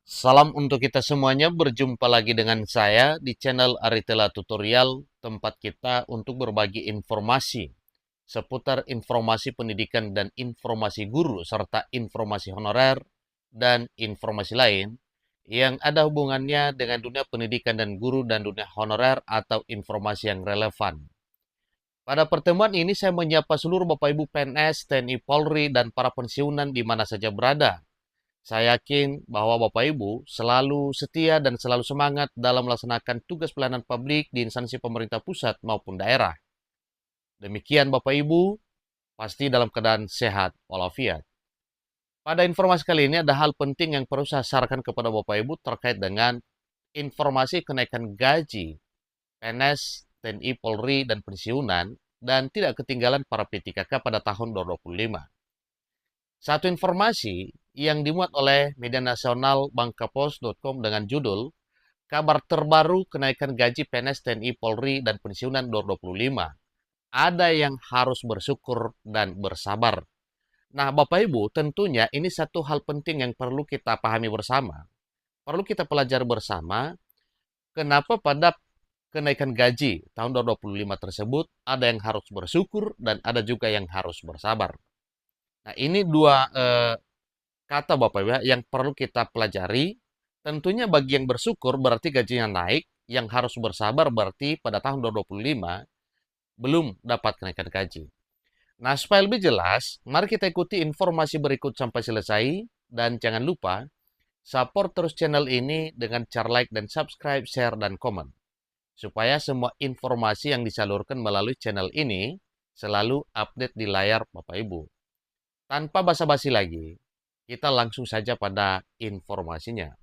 Salam untuk kita semuanya, berjumpa lagi dengan saya di channel Aritela Tutorial, tempat kita untuk berbagi informasi seputar informasi pendidikan dan informasi guru, serta informasi honorer dan informasi lain yang ada hubungannya dengan dunia pendidikan dan guru dan dunia honorer atau informasi yang relevan. Pada pertemuan ini saya menyapa seluruh Bapak Ibu PNS, TNI Polri, dan para pensiunan di mana saja berada. Saya yakin bahwa Bapak Ibu selalu setia dan selalu semangat dalam melaksanakan tugas pelayanan publik di instansi pemerintah pusat maupun daerah. Demikian Bapak Ibu, pasti dalam keadaan sehat walafiat. Pada informasi kali ini ada hal penting yang perlu saya sarankan kepada Bapak Ibu terkait dengan informasi kenaikan gaji PNS, TNI, Polri, dan pensiunan, dan tidak ketinggalan para P3K pada tahun 2025. Satu informasi yang dimuat oleh media nasional bangkapos.com dengan judul Kabar Terbaru Kenaikan Gaji PNS, TNI, Polri, dan Pensiunan 2025. Ada yang harus bersyukur dan bersabar. Nah, Bapak Ibu, tentunya ini satu hal penting yang perlu kita pahami bersama. Perlu kita pelajari bersama kenapa pada kenaikan gaji tahun 2025 tersebut ada yang harus bersyukur dan ada juga yang harus bersabar. Nah, ini dua kata Bapak Ibu yang perlu kita pelajari. Tentunya bagi yang bersyukur berarti gajinya naik, yang harus bersabar berarti pada tahun 2025 belum dapat kenaikan gaji. Nah, supaya lebih jelas, mari kita ikuti informasi berikut sampai selesai. Dan jangan lupa, support terus channel ini dengan cara like dan subscribe, share, dan komen. Supaya semua informasi yang disalurkan melalui channel ini selalu update di layar Bapak Ibu. Tanpa basa-basi lagi, kita langsung saja pada informasinya.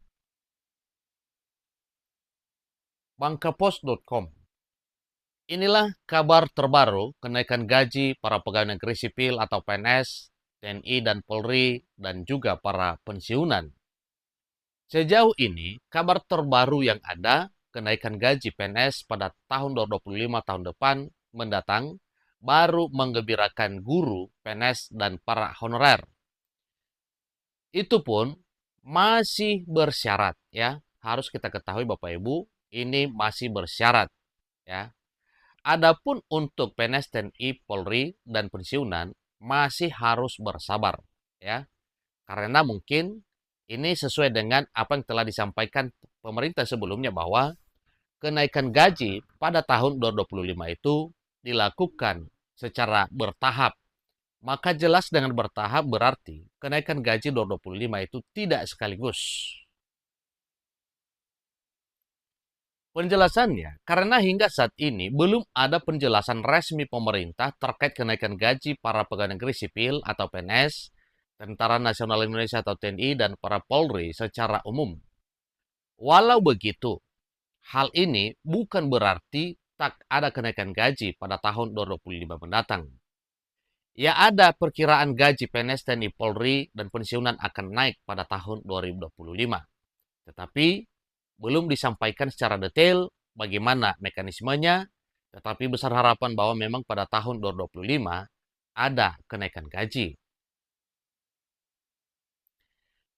Bangkapos.com. Inilah kabar terbaru kenaikan gaji para pegawai negeri sipil atau PNS, TNI dan Polri, dan juga para pensiunan. Sejauh ini, kabar terbaru yang ada, kenaikan gaji PNS pada tahun 2025 tahun depan mendatang, baru menggembirakan guru, PNS, dan para honorer. Itu pun masih bersyarat ya. Harus kita ketahui Bapak Ibu, ini masih bersyarat ya. Adapun untuk PNS, TNI, Polri, dan pensiunan masih harus bersabar ya. Karena mungkin ini sesuai dengan apa yang telah disampaikan pemerintah sebelumnya bahwa kenaikan gaji pada tahun 2025 itu dilakukan secara bertahap. Maka jelas dengan bertahap berarti kenaikan gaji 2025 itu tidak sekaligus. Penjelasannya, karena hingga saat ini belum ada penjelasan resmi pemerintah terkait kenaikan gaji para pegawai negeri sipil atau PNS, Tentara Nasional Indonesia atau TNI, dan para Polri secara umum. Walau begitu, hal ini bukan berarti tak ada kenaikan gaji pada tahun 2025 mendatang. Ya, ada perkiraan gaji PNS, TNI, Polri, dan pensiunan akan naik pada tahun 2025. Tetapi belum disampaikan secara detail bagaimana mekanismenya, tetapi besar harapan bahwa memang pada tahun 2025 ada kenaikan gaji.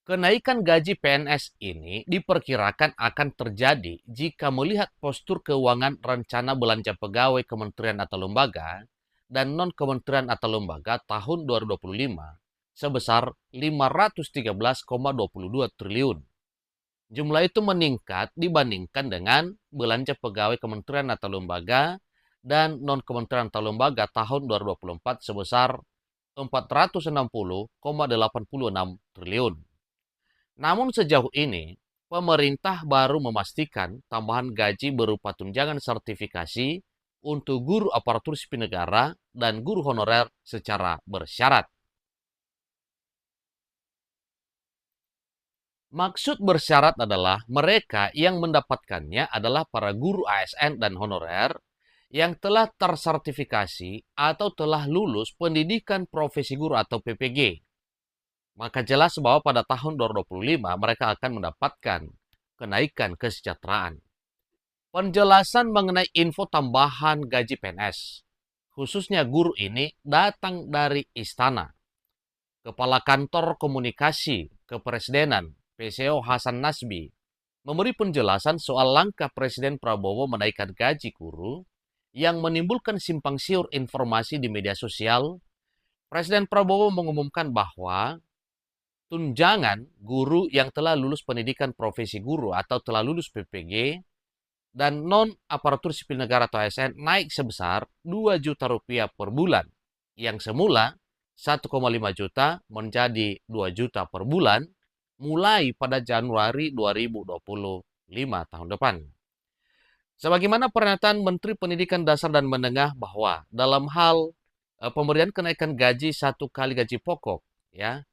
Kenaikan gaji PNS ini diperkirakan akan terjadi jika melihat postur keuangan rencana belanja pegawai kementerian atau lembaga dan non-kementerian atau lembaga tahun 2025 sebesar 513,22 triliun. Jumlah itu meningkat dibandingkan dengan belanja pegawai kementerian atau lembaga dan non-kementerian atau lembaga tahun 2024 sebesar 460,86 triliun. Namun sejauh ini, pemerintah baru memastikan tambahan gaji berupa tunjangan sertifikasi untuk guru aparatur sipil negara dan guru honorer secara bersyarat. Maksud bersyarat adalah mereka yang mendapatkannya adalah para guru ASN dan honorer yang telah tersertifikasi atau telah lulus pendidikan profesi guru atau PPG. Maka jelas bahwa pada tahun 2025 mereka akan mendapatkan kenaikan kesejahteraan. Penjelasan mengenai info tambahan gaji PNS, khususnya guru ini datang dari Istana, Kepala Kantor Komunikasi Kepresidenan, PCO Hasan Nasbi, memberi penjelasan soal langkah Presiden Prabowo menaikkan gaji guru yang menimbulkan simpang siur informasi di media sosial. Presiden Prabowo mengumumkan bahwa tunjangan guru yang telah lulus pendidikan profesi guru atau telah lulus PPG dan non-aparatur sipil negara atau ASN naik sebesar Rp2 juta per bulan, yang semula 1,5 juta menjadi 2 juta per bulan mulai pada Januari 2025 tahun depan. Sebagaimana pernyataan Menteri Pendidikan Dasar dan Menengah bahwa dalam hal pemberian kenaikan gaji 1 kali gaji pokok ya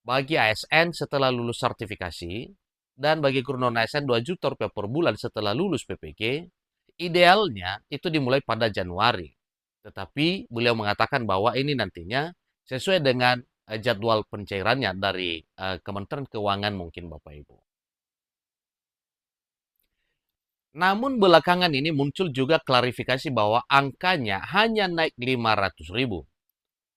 bagi ASN setelah lulus sertifikasi dan bagi guru non-ASN Rp2 juta per bulan setelah lulus PPG, idealnya itu dimulai pada Januari. Tetapi beliau mengatakan bahwa ini nantinya sesuai dengan jadwal pencairannya dari Kementerian Keuangan mungkin Bapak Ibu. Namun belakangan ini muncul juga klarifikasi bahwa angkanya hanya naik 500.000.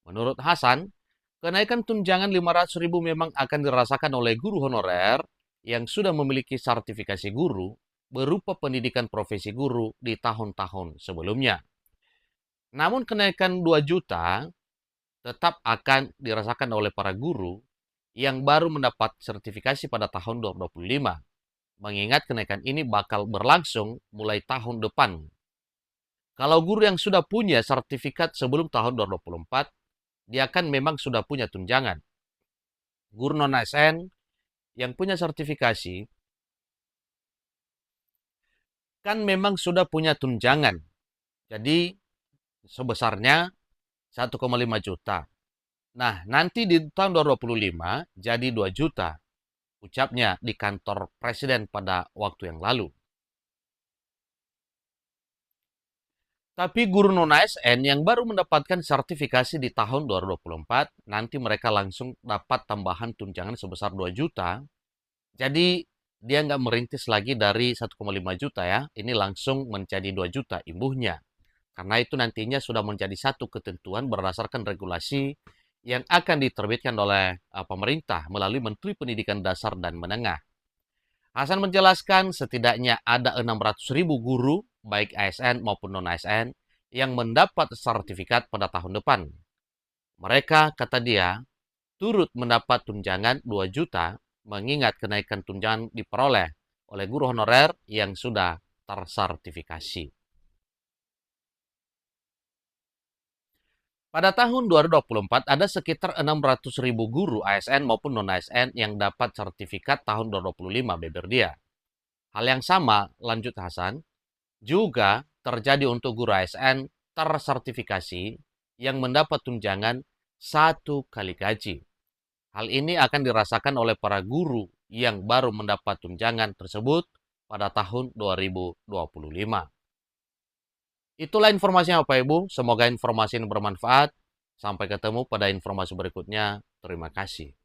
Menurut Hasan, kenaikan tunjangan 500.000 memang akan dirasakan oleh guru honorer yang sudah memiliki sertifikasi guru berupa pendidikan profesi guru di tahun-tahun sebelumnya. Namun kenaikan 2 juta tetap akan dirasakan oleh para guru yang baru mendapat sertifikasi pada tahun 2025, mengingat kenaikan ini bakal berlangsung mulai tahun depan. Kalau guru yang sudah punya sertifikat sebelum tahun 2024, dia kan memang sudah punya tunjangan. Guru non-ASN yang punya sertifikasi kan memang sudah punya tunjangan. Jadi sebesarnya 1,5 juta. Nah, nanti di tahun 2025 jadi 2 juta. Ucapnya di kantor Presiden pada waktu yang lalu. Tapi guru non-ASN yang baru mendapatkan sertifikasi di tahun 2024, nanti mereka langsung dapat tambahan tunjangan sebesar 2 juta. Jadi dia nggak merintis lagi dari 1,5 juta ya. Ini langsung menjadi 2 juta imbuhnya. Karena itu nantinya sudah menjadi satu ketentuan berdasarkan regulasi yang akan diterbitkan oleh pemerintah melalui Menteri Pendidikan Dasar dan Menengah. Hasan menjelaskan setidaknya ada 600.000 guru, baik ASN maupun non-ASN, yang mendapat sertifikat pada tahun depan. Mereka, kata dia, turut mendapat tunjangan 2 juta, mengingat kenaikan tunjangan diperoleh oleh guru honorer yang sudah tersertifikasi. Pada tahun 2024 ada sekitar 600.000 guru ASN maupun non-ASN yang dapat sertifikat tahun 2025, beber dia. Hal yang sama, lanjut Hasan, juga terjadi untuk guru ASN tersertifikasi yang mendapat tunjangan 1 kali gaji. Hal ini akan dirasakan oleh para guru yang baru mendapat tunjangan tersebut pada tahun 2025. Itulah informasinya Bapak Ibu, semoga informasi ini bermanfaat. Sampai ketemu pada informasi berikutnya. Terima kasih.